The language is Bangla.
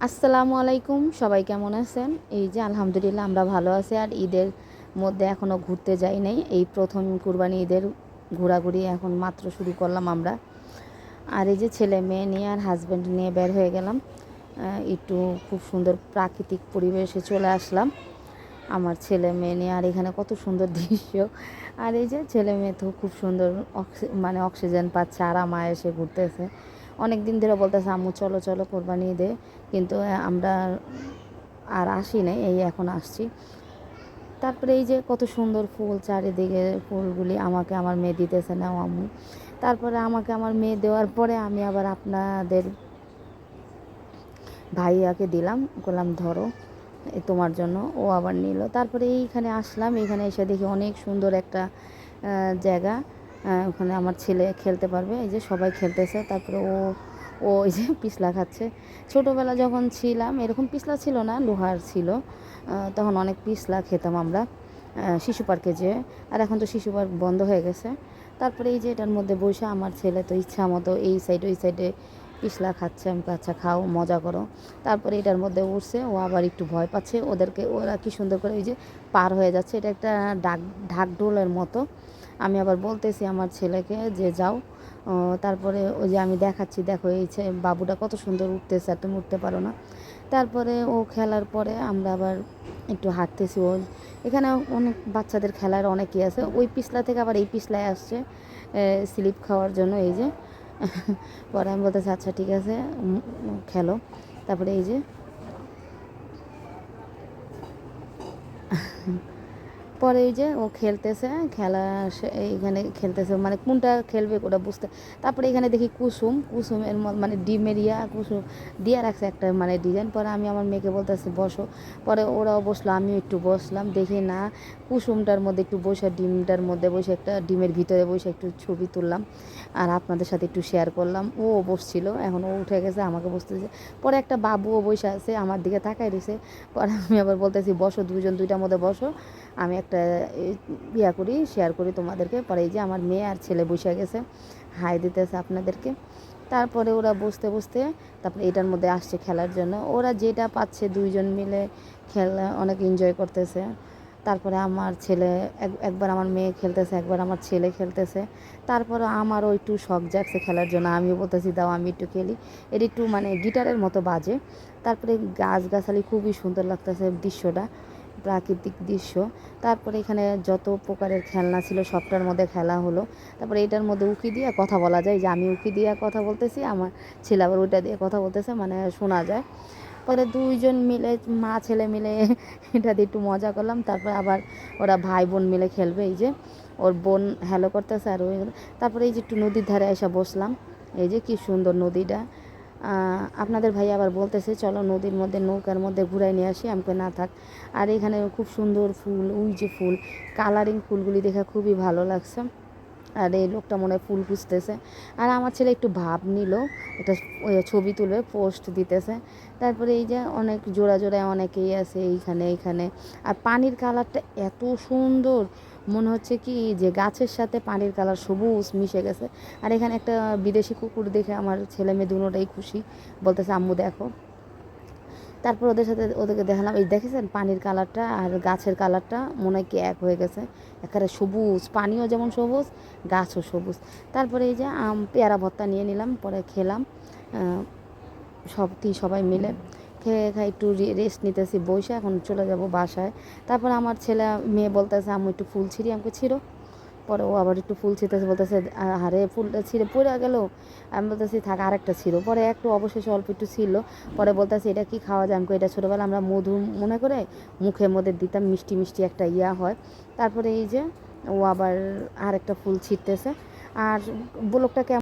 আসসালামু আলাইকুম, সবাই কেমন আছেন? এই যে আলহামদুলিল্লাহ আমরা ভালো আছি। আর ঈদের মধ্যে এখনও ঘুরতে যাই নাই। এই প্রথম কুরবানি ঈদের ঘোরাঘুরি এখন মাত্র শুরু করলাম আমরা। আর এই যে ছেলে মেয়ে নিয়ে আর হাজব্যান্ড নিয়ে বের হয়ে গেলাম। একটু খুব সুন্দর প্রাকৃতিক পরিবেশে চলে আসলাম আমার ছেলে মেয়ে নিয়ে। আর এখানে কত সুন্দর দৃশ্য। আর এই যে ছেলে মেয়ে তো খুব সুন্দর অক্সিজেন পাচ্ছে, আরাম আয়েসে ঘুরতেছে। অনেক দিন ধরে বলতেছে আম্মু চলো চলো কোরবানি ঈদে, কিন্তু আমরা আর আসি নাই, এই এখন আসছি। তারপরে এই যে কত সুন্দর ফুল, চারিদিকে ফুলগুলি আমাকে আমার মেয়ে দিতেছে, নাও আম্মু। তারপরে আমাকে আমার মেয়ে দেওয়ার পরে আমি আবার আপনাদের ভাইয়াকে দিলাম, বললাম ধরো তোমার জন্য। ও আবার নিল। তারপরে এইখানে আসলাম, এখানে এসে দেখি অনেক সুন্দর একটা জায়গা। ওখানে আমার ছেলে খেলতে পারবে। এই যে সবাই খেলতেছে। তারপরে ও ও এই যে পিছলা খাচ্ছে। ছোটোবেলা যখন ছিলাম এরকম পিছলা ছিল না, লোহার ছিল। তখন অনেক পিছলা খেতাম আমরা শিশু পার্কে যেয়ে। আর এখন তো শিশু পার্ক বন্ধ হয়ে গেছে। তারপরে এই যে এটার মধ্যে বসে আমার ছেলে তো ইচ্ছা মতো এই সাইড ওই সাইডে পিছলা খাচ্ছে। আমি আচ্ছা খাও, মজা করো। তারপরে এটার মধ্যে উঠছে, ও আবার একটু ভয় পাচ্ছে। ওরা কি সুন্দর করে এই যে পার হয়ে যাচ্ছে। এটা একটা ঢাকঢোলের মতো। আমি আবার বলতেছি আমার ছেলেকে যে যাও। তারপরে ওই যে আমি দেখাচ্ছি, দেখো এই বাবুটা কত সুন্দর উঠতেছে, আর তুমি উঠতে পারো না। তারপরে ও খেলার পরে আমরা আবার একটু হাঁটতেছি। এখানে অনেক বাচ্চাদের খেলার অনেকই আছে। ওই পিছলা থেকে আবার এই পিছলায় আসছে স্লিপ খাওয়ার জন্য। এই যে পরে আমি বলতেছি আচ্ছা ঠিক আছে খেলো। তারপরে এই যে পরে এই যে ও খেলতেছে, এইখানে খেলতেছে, মানে কোনটা খেলবে ওটা বুঝতে। তারপরে এখানে দেখি কুসুমের মানে ডিমের কুসুম দিয়ে রাখছে একটা মানে ডিজাইন। পরে আমি আমার মেয়েকে বলতেছি বসো। পরে ওরাও বসলো, আমিও একটু বসলাম। দেখি না কুসুমটার মধ্যে একটু বসে, ডিমটার মধ্যে বসে, একটা ডিমের ভিতরে বসে একটু ছবি তুললাম আর আপনাদের সাথে একটু শেয়ার করলাম। ও বসছিল, এখন ও উঠে গেছে, আমাকে বসতেছে। পরে একটা বাবুও বসে আছে, আমার দিকে তাকাই রয়েছে। পরে আমি আবার বলতেছি বসো, দুইটার মধ্যে বসো, আমি একটা শেয়ার করি তোমাদেরকে। পরে এই যে আমার মেয়ে আর ছেলে বসে গেছে, হাই দিতেছে আপনাদেরকে। তারপরে ওরা বসতে বসতে তারপরে এটার মধ্যে আসছে খেলার জন্য। ওরা যেটা পাচ্ছে দুইজন মিলে খেলা অনেক এনজয় করতেছে। তারপরে আমার ছেলে একবার আমার মেয়ে খেলতেছে, একবার আমার ছেলে খেলতেছে। তারপরে আমারও একটু শখ জাগছে খেলার জন্য। আমিও বলতেছি দাও আমি একটু খেলি। এটা একটু মানে গিটারের মতো বাজে। তারপরে গাছগাছালি খুবই সুন্দর লাগতেছে দৃশ্যটা, প্রাকৃতিক দৃশ্য। তারপরে এখানে যত প্রকারের খেলনা ছিল সবটার মধ্যে খেলা হলো। তারপরে এটার মধ্যে উকি দিয়ে কথা বলা যায়, যে আমি উকি দিয়ে কথা বলতেছি, আমার ছেলে আবার ওইটা দিয়ে কথা বলতেছে, মানে শোনা যায়। পরে দুইজন মিলে মা ছেলে মিলে এটা দিয়ে একটু মজা করলাম। তারপরে আবার ওরা ভাই বোন মিলে খেলবে। এই যে ওর বোন হ্যালো করতেছে আর ওই। তারপরে এই যে একটু নদীর ধারে এসে বসলাম। এই যে কি সুন্দর নদীটা। আপনাদের ভাই আবার বলতেছে চলো নদীর মধ্যে নৌকার মধ্যে ঘুরাই নিয়ে আসি। আমাকে না থাক। আর এখানে খুব সুন্দর ফুল, ওই যে ফুল, কালারিং ফুলগুলি দেখে খুবই ভালো লাগছে। আর এই লোকটা মনে হয় ফুল খুঁজতেছে। আর আমার ছেলে একটু ভাব নিল, একটা ছবি তুলবে, পোস্ট দিতেছে। তারপরে এই যে অনেক জোড়া জোড়ায় অনেকেই আছে এইখানে। আর পানির কালারটা এত সুন্দর, মনে হচ্ছে কি যে গাছের সাথে পানির কালার সবুজ মিশে গেছে। আর এখানে একটা বিদেশি কুকুর দেখে আমার ছেলে মেয়ে দুটোটাই খুশি, বলতেছে আম্মু দেখো। তারপর ওদেরকে দেখালাম, এই দেখেছেন পানির কালারটা আর গাছের কালারটা মনে হয় কি এক হয়ে গেছে, একেবারে সবুজ, পানিও যেমন সবুজ, গাছও সবুজ। তারপরে এই যে পেয়ারা ভর্তা নিয়ে নিলাম, পরে খেলাম সবাই মিলে। খেয়ে একটু রেস্ট নিতেছি বসে, এখন চলে যাব বাসায়। তারপর আমার ছেলে মেয়ে বলতেছে আম্মু একটু ফুল ছিঁড়ি, আমাকে ছিঁড়ো। পরে ও আবার একটু ফুল ছিঁড়তেছে, বলতেছে আরে ফুলটা ছিঁড়ে পড়ে গেল। আমি বলতেছি থাক আরেকটা ছিঁড়ো। পরে একটু অবশেষে অল্প একটু ছিল। পরে বলতেছে এটা কি খাওয়া যায়? আমাকে এটা ছোটোবেলা আমরা মধু মনে করে মুখের মধ্যে দিতাম, মিষ্টি মিষ্টি একটা হয়। তারপরে এই যে ও আবার আরেকটা ফুল ছিঁড়তেছে। আর ব্লগটাকে